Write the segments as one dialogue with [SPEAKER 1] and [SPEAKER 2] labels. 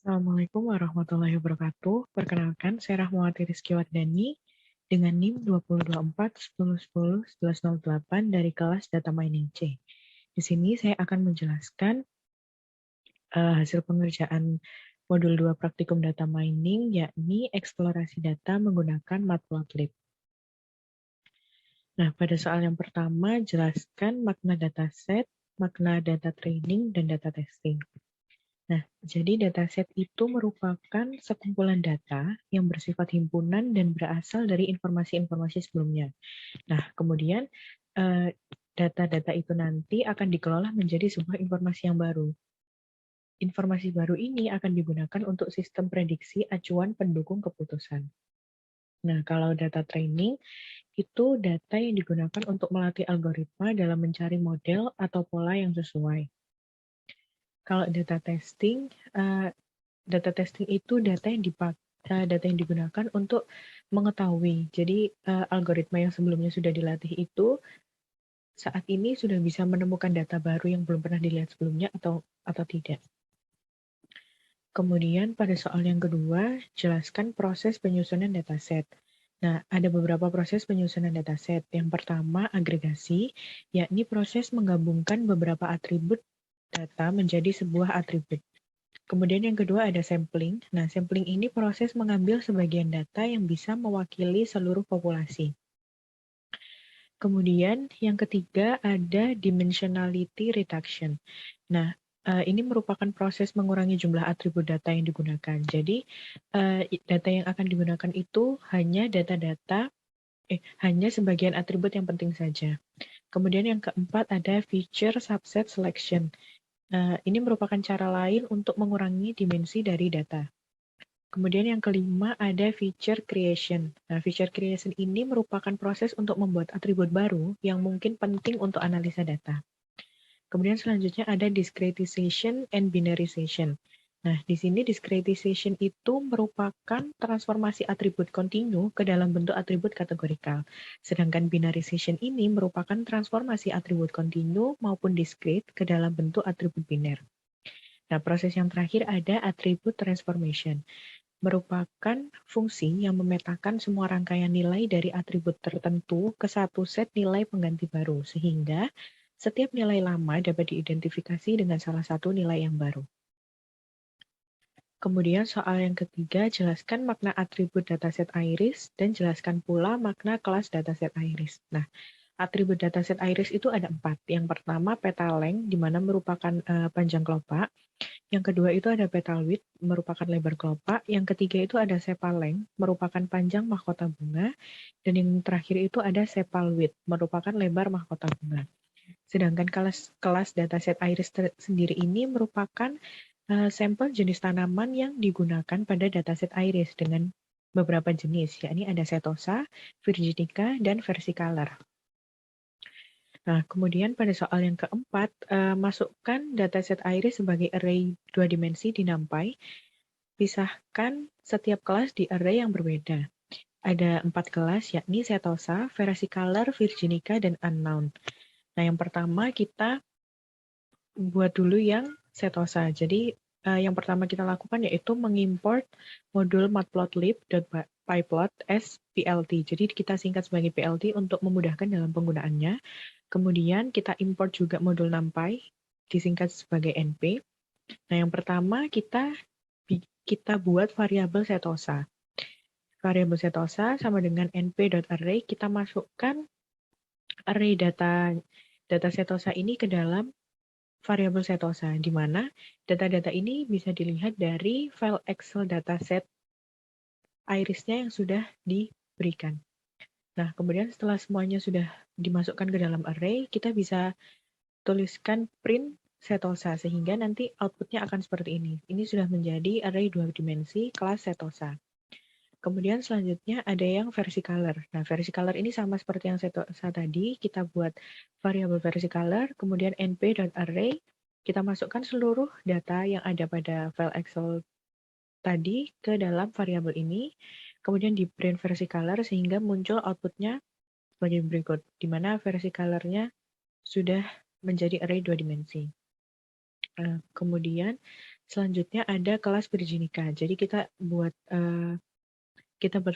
[SPEAKER 1] Assalamualaikum warahmatullahi wabarakatuh. Perkenalkan, saya Rahmawati Rizky Wardani dengan NIM 2024-1010-1108 dari kelas Data Mining C. Di sini saya akan menjelaskan hasil pengerjaan modul 2 praktikum data mining, yakni eksplorasi data menggunakan Matplotlib. Nah, pada soal yang pertama, jelaskan makna dataset, makna data training, dan data testing. Nah, jadi dataset itu merupakan sekumpulan data yang bersifat himpunan dan berasal dari informasi-informasi sebelumnya. Nah, kemudian data-data itu nanti akan dikelola menjadi sebuah informasi yang baru. Informasi baru ini akan digunakan untuk sistem prediksi acuan pendukung keputusan. Nah, kalau data training, itu data yang digunakan untuk melatih algoritma dalam mencari model atau pola yang sesuai. Kalau data testing itu data yang digunakan untuk mengetahui. Jadi algoritma yang sebelumnya sudah dilatih itu saat ini sudah bisa menemukan data baru yang belum pernah dilihat sebelumnya atau tidak. Kemudian pada soal yang kedua, jelaskan proses penyusunan dataset. Nah, ada beberapa proses penyusunan dataset. Yang pertama, agregasi, yakni proses menggabungkan beberapa atribut data menjadi sebuah atribut. Kemudian yang kedua ada sampling. Nah, sampling ini proses mengambil sebagian data yang bisa mewakili seluruh populasi. Kemudian yang ketiga ada dimensionality reduction. Nah, ini merupakan proses mengurangi jumlah atribut data yang digunakan. Jadi, data yang akan digunakan itu hanya sebagian atribut yang penting saja. Kemudian yang keempat ada feature subset selection. Ini merupakan cara lain untuk mengurangi dimensi dari data. Kemudian yang kelima ada feature creation. Nah, feature creation ini merupakan proses untuk membuat atribut baru yang mungkin penting untuk analisa data. Kemudian selanjutnya ada discretization and binarization. Nah, di sini discretization itu merupakan transformasi atribut kontinu ke dalam bentuk atribut kategorikal. Sedangkan binarization ini merupakan transformasi atribut kontinu maupun discrete ke dalam bentuk atribut biner. Nah, proses yang terakhir ada atribut transformation, merupakan fungsi yang memetakan semua rangkaian nilai dari atribut tertentu ke satu set nilai pengganti baru, sehingga setiap nilai lama dapat diidentifikasi dengan salah satu nilai yang baru. Kemudian soal yang ketiga, jelaskan makna atribut dataset iris dan jelaskan pula makna kelas dataset iris. Nah, atribut dataset iris itu ada 4. Yang pertama petal length, di mana merupakan panjang kelopak. Yang kedua itu ada petal width, merupakan lebar kelopak. Yang ketiga itu ada sepal length, merupakan panjang mahkota bunga. Dan yang terakhir itu ada sepal width, merupakan lebar mahkota bunga. Sedangkan kelas dataset iris sendiri ini merupakan sampel jenis tanaman yang digunakan pada dataset iris dengan beberapa jenis, yakni ada setosa, virginica, dan versicolor. Nah, kemudian pada soal yang keempat, masukkan dataset iris sebagai array 2 dimensi di NumPy. Pisahkan setiap kelas di array yang berbeda. Ada 4 kelas, yakni setosa, versicolor, virginica, dan unknown. Nah, yang pertama kita buat dulu yang setosa. Jadi, yang pertama kita lakukan yaitu mengimport modul matplotlib.pyplot as plt. Jadi, kita singkat sebagai plt untuk memudahkan dalam penggunaannya. Kemudian, kita import juga modul NumPy, disingkat sebagai np. Nah, yang pertama kita buat variabel setosa. Variabel setosa sama dengan np.array, kita masukkan array data setosa ini ke dalam variabel setosa, di mana data-data ini bisa dilihat dari file Excel dataset irisnya yang sudah diberikan. Nah, kemudian setelah semuanya sudah dimasukkan ke dalam array, kita bisa tuliskan print setosa, sehingga nanti outputnya akan seperti ini. Ini sudah menjadi array 2 dimensi kelas setosa. Kemudian selanjutnya ada yang versicolor. Nah, versicolor ini sama seperti yang setosa tadi, kita buat variabel versicolor, kemudian np.array, kita masukkan seluruh data yang ada pada file Excel tadi ke dalam variabel ini, kemudian di print versicolor sehingga muncul outputnya sebagai berikut, di mana versicolornya sudah menjadi array 2 dimensi. Kemudian Selanjutnya ada kelas Virginica. Jadi kita buat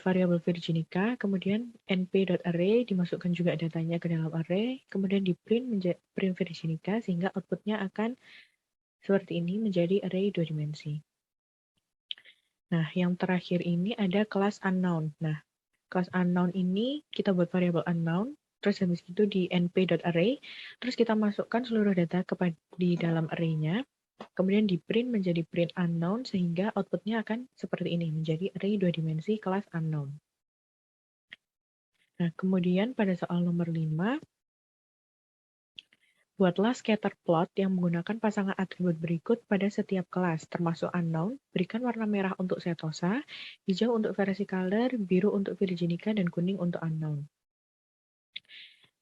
[SPEAKER 1] variabel Virginica, kemudian np.array dimasukkan juga datanya ke dalam array, kemudian di print print Virginica sehingga outputnya akan seperti ini menjadi array 2 dimensi. Nah, yang terakhir ini ada kelas unknown. Nah, kelas unknown ini kita buat variabel unknown, terus habis itu di np.array, terus kita masukkan seluruh data di dalam array-nya, kemudian di print menjadi print unknown sehingga outputnya akan seperti ini, menjadi array 2 dimensi kelas unknown. Nah, kemudian pada soal nomor 5, buatlah scatter plot yang menggunakan pasangan atribut berikut pada setiap kelas, termasuk unknown. Berikan warna merah untuk setosa, hijau untuk versicolor, biru untuk virginica, dan kuning untuk unknown.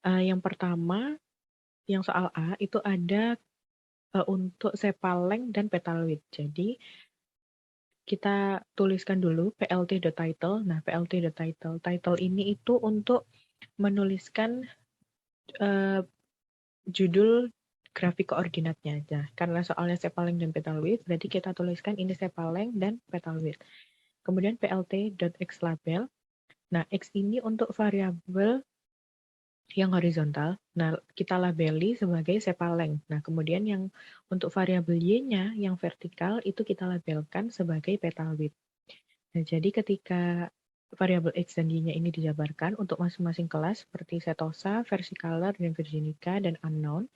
[SPEAKER 1] Yang pertama, yang soal A, itu ada untuk sepaleng dan petaloid. Jadi, kita tuliskan dulu plt.title. Nah, plt.title. Title ini itu untuk menuliskan judul grafik koordinatnya. Nah, karena soalnya sepaleng dan petal-width, berarti kita tuliskan ini sepaleng dan petal-width. Kemudian plt.xlabel. Nah, x ini untuk variabel yang horizontal. Nah, kita labeli sebagai sepaleng. Nah, kemudian yang untuk variabel y-nya yang vertikal itu kita labelkan sebagai petal-width. Nah, jadi ketika variabel x dan y-nya ini dijabarkan untuk masing-masing kelas seperti setosa, versicolor, dan virginica, dan unknown.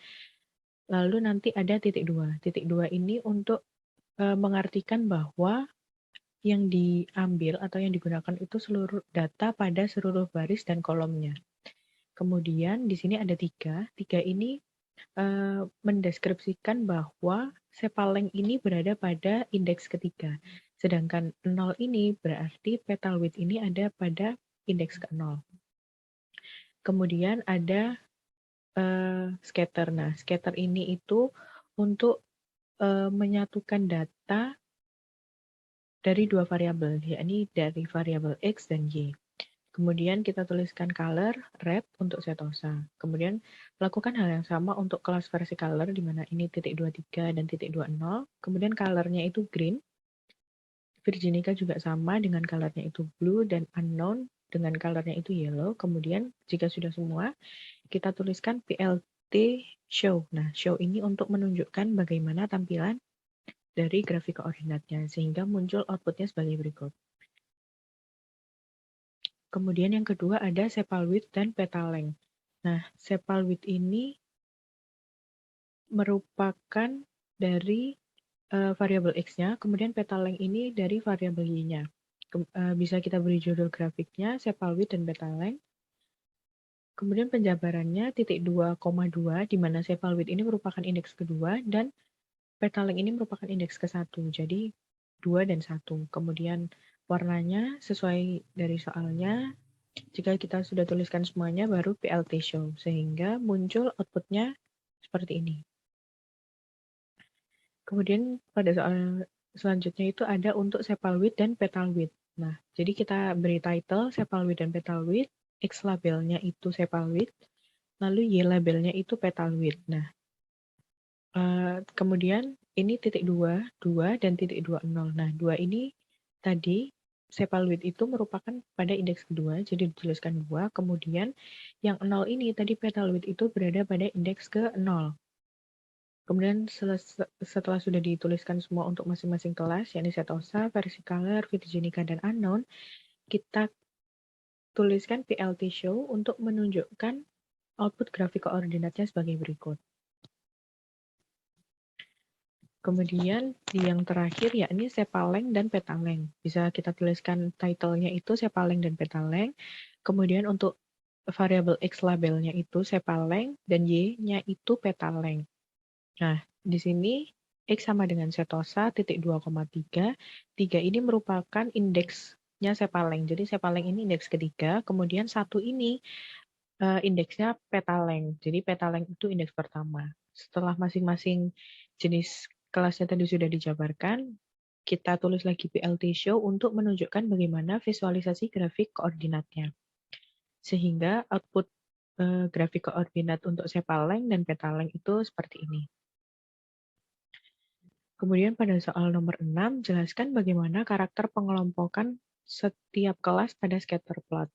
[SPEAKER 1] Lalu nanti ada titik 2. Titik 2 ini untuk mengartikan bahwa yang diambil atau yang digunakan itu seluruh data pada seluruh baris dan kolomnya. Kemudian di sini ada 3. 3 ini mendeskripsikan bahwa sepaleng ini berada pada indeks ketiga. Sedangkan 0 ini berarti petal width ini ada pada indeks ke-0. Kemudian ada scatter. Nah, scatter ini itu untuk menyatukan data dari dua variabel, yakni dari variabel x dan y. Kemudian kita tuliskan color red untuk setosa. Kemudian lakukan hal yang sama untuk kelas versi color, di mana ini titik 23 dan titik 20. Kemudian colornya itu green. Virginica juga sama dengan colornya itu blue, dan unknown dengan colornya itu yellow. Kemudian jika sudah semua, kita tuliskan plt show. Nah, show ini untuk menunjukkan bagaimana tampilan dari grafik koordinatnya, sehingga muncul outputnya sebagai berikut. Kemudian yang kedua ada sepal width dan petal length. Nah, sepal width ini merupakan dari variabel x-nya, kemudian petal length ini dari variabel y-nya. Bisa kita beri judul grafiknya, sepal width dan petal length. Kemudian penjabarannya titik 2,2, di mana sepal width ini merupakan indeks kedua, dan petal length ini merupakan indeks ke-1. Jadi 2 dan 1. Kemudian warnanya sesuai dari soalnya. Jika kita sudah tuliskan semuanya, baru plt show, sehingga muncul outputnya seperti ini. Kemudian pada soal selanjutnya itu ada untuk sepal width dan petal width. Nah, jadi kita beri title sepal width dan petal width, x labelnya itu sepal width, lalu y labelnya itu petal width. Nah, kemudian ini titik 2, 2 dan titik 20. Nah, 2 ini tadi sepal width itu merupakan pada indeks kedua, jadi dituliskan 2. Kemudian yang 0 ini tadi petal width itu berada pada indeks ke-0. Kemudian setelah sudah dituliskan semua untuk masing-masing kelas, yakni setosa, versicolor, virginica, dan unknown, kita tuliskan plt show untuk menunjukkan output grafik koordinatnya sebagai berikut. Kemudian di yang terakhir yakni sepaleng dan petaleng. Bisa kita tuliskan title-nya itu sepaleng dan petaleng. Kemudian untuk variabel x labelnya itu sepaleng dan y-nya itu petaleng. Nah, di sini x sama dengan setosa titik 2,3. 3 ini merupakan indeksnya sepaleng. Jadi sepaleng ini indeks ketiga, kemudian 1 ini indeksnya petaleng. Jadi petaleng itu indeks pertama. Setelah masing-masing jenis kelasnya tadi sudah dijabarkan, kita tulis lagi plt show untuk menunjukkan bagaimana visualisasi grafik koordinatnya. Sehingga output grafik koordinat untuk sepaleng dan petaleng itu seperti ini. Kemudian pada soal nomor 6, jelaskan bagaimana karakter pengelompokan setiap kelas pada scatter plot.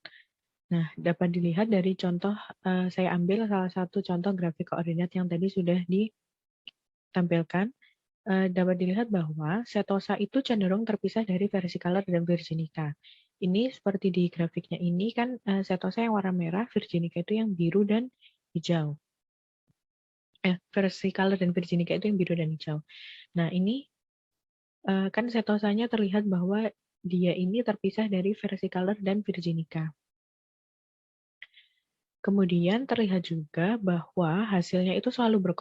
[SPEAKER 1] Nah, dapat dilihat dari contoh, saya ambil salah satu contoh grafik koordinat yang tadi sudah ditampilkan. Dapat dilihat bahwa setosa itu cenderung terpisah dari versicolor dan virginica. Ini seperti di grafiknya ini kan setosa yang warna merah, virginica itu yang biru dan hijau. Versicolor dan virginica itu yang biru dan hijau. Nah, ini kan setosanya terlihat bahwa dia ini terpisah dari versicolor dan virginica. Kemudian terlihat juga bahwa hasilnya itu selalu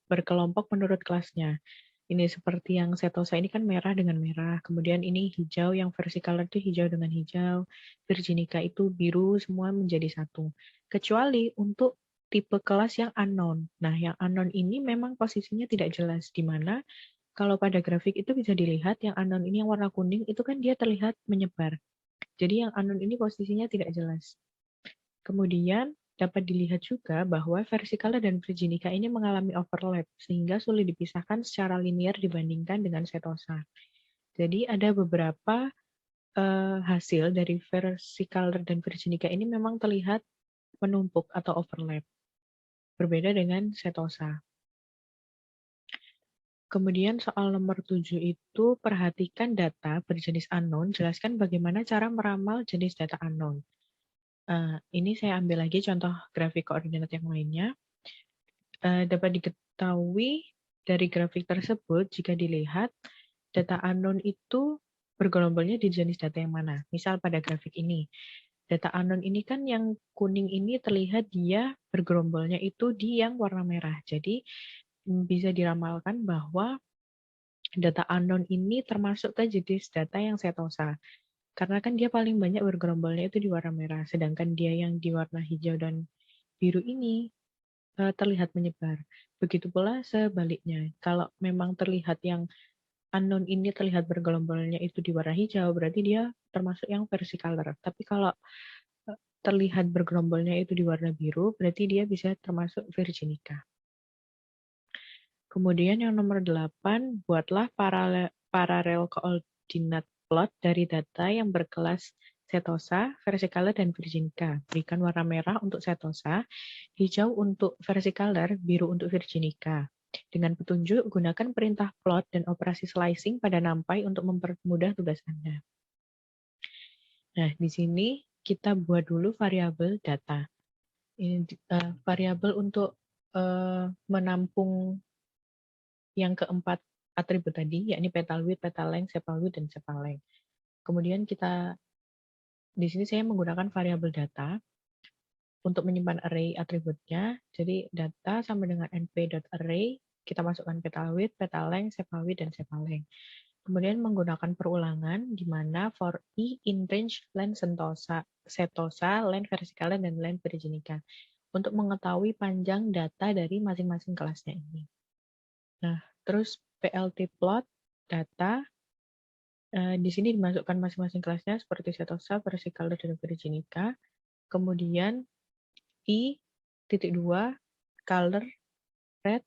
[SPEAKER 1] berkelompok menurut kelasnya. Ini seperti yang setosa ini kan merah dengan merah, kemudian ini hijau yang versicolor itu hijau dengan hijau, virginica itu biru, semua menjadi satu. Kecuali untuk tipe kelas yang unknown. Nah, yang unknown ini memang posisinya tidak jelas, di mana kalau pada grafik itu bisa dilihat yang unknown ini yang warna kuning itu kan dia terlihat menyebar. Jadi yang unknown ini posisinya tidak jelas. Kemudian dapat dilihat juga bahwa versicolor dan virginica ini mengalami overlap sehingga sulit dipisahkan secara linear dibandingkan dengan setosa. Jadi ada beberapa hasil dari versicolor dan virginica ini memang terlihat menumpuk atau overlap, berbeda dengan setosa. Kemudian soal nomor 7 itu perhatikan data berjenis unknown, jelaskan bagaimana cara meramal jenis data unknown. Ini saya ambil lagi contoh grafik koordinat yang lainnya. Dapat diketahui dari grafik tersebut jika dilihat data unknown itu bergerombolnya di jenis data yang mana. Misal pada grafik ini, data unknown ini kan yang kuning ini terlihat dia bergerombolnya itu di yang warna merah. Jadi bisa diramalkan bahwa data unknown ini termasuk ke jenis data yang setosa. Karena kan dia paling banyak bergerombolnya itu di warna merah, sedangkan dia yang di warna hijau dan biru ini terlihat menyebar. Begitu pula sebaliknya. Kalau memang terlihat yang unknown ini terlihat bergelombolnya itu di warna hijau, berarti dia termasuk yang versicolor. Tapi kalau terlihat bergelombolnya itu di warna biru, berarti dia bisa termasuk virginica. Kemudian yang nomor 8, buatlah paralel coordinate plot dari data yang berkelas setosa, versicolor, dan virginica. Berikan warna merah untuk setosa, hijau untuk versicolor, biru untuk virginica. Dengan petunjuk, gunakan perintah plot dan operasi slicing pada NumPy untuk mempermudah tugas Anda. Nah, di sini kita buat dulu variabel data. Ini variabel untuk menampung yang keempat atribut tadi, yakni petal width, petal length, sepal width, dan sepal length. Kemudian kita, di sini saya menggunakan variabel data untuk menyimpan array atributnya. Jadi data sama dengan np.array, kita masukkan petal width, petal length, sepal width, dan sepal length. Kemudian menggunakan perulangan di mana for i in range length setosa, length versicolor, dan length virginica untuk mengetahui panjang data dari masing-masing kelasnya ini. Nah, terus plt plot data di sini dimasukkan masing-masing kelasnya seperti setosa, versicolor, dan virginica. Kemudian I.2 color red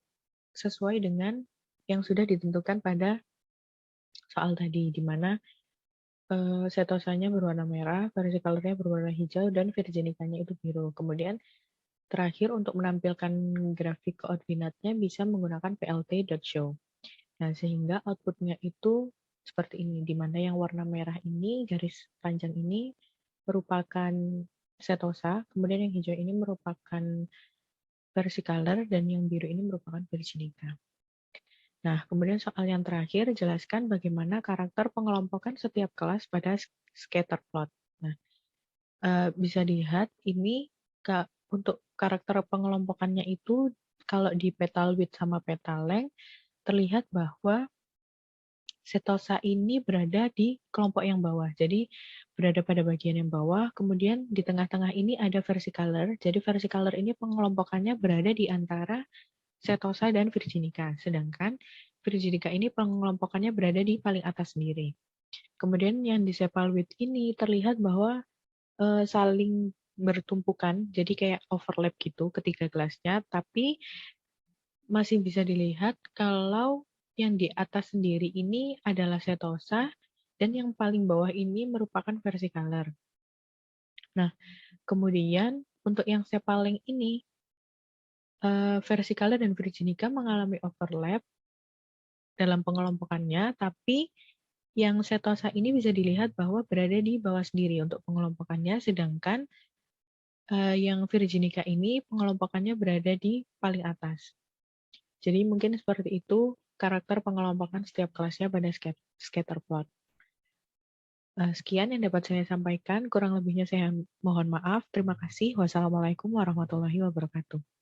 [SPEAKER 1] sesuai dengan yang sudah ditentukan pada soal tadi, di mana setosanya berwarna merah, versicolornya berwarna hijau, dan virginicanya itu biru. Kemudian terakhir untuk menampilkan grafik koordinatnya bisa menggunakan plt.show. Nah, sehingga outputnya itu seperti ini, di mana yang warna merah ini, garis panjang ini, merupakan setosa, kemudian yang hijau ini merupakan versicolor, dan yang biru ini merupakan virginica. Nah, kemudian soal yang terakhir, jelaskan bagaimana karakter pengelompokan setiap kelas pada scatter plot. Nah, bisa dilihat ini untuk karakter pengelompokannya itu, kalau di petal width sama petal length, terlihat bahwa setosa ini berada di kelompok yang bawah. Jadi berada pada bagian yang bawah, kemudian di tengah-tengah ini ada versicolor. Jadi versicolor ini pengelompokannya berada di antara setosa dan virginica. Sedangkan virginica ini pengelompokannya berada di paling atas sendiri. Kemudian yang di sepal width ini terlihat bahwa saling bertumpukan, jadi kayak overlap gitu ketiga kelasnya, tapi masih bisa dilihat kalau yang di atas sendiri ini adalah setosa, dan yang paling bawah ini merupakan versicolor. Nah, kemudian untuk yang Sepaleng ini, versicolor dan virginica mengalami overlap dalam pengelompokannya, tapi yang setosa ini bisa dilihat bahwa berada di bawah sendiri untuk pengelompokannya, sedangkan yang virginica ini pengelompokannya berada di paling atas. Jadi mungkin seperti itu karakter pengelompokan setiap kelasnya pada scatter plot. Sekian yang dapat saya sampaikan, kurang lebihnya saya mohon maaf. Terima kasih. Wassalamualaikum warahmatullahi wabarakatuh.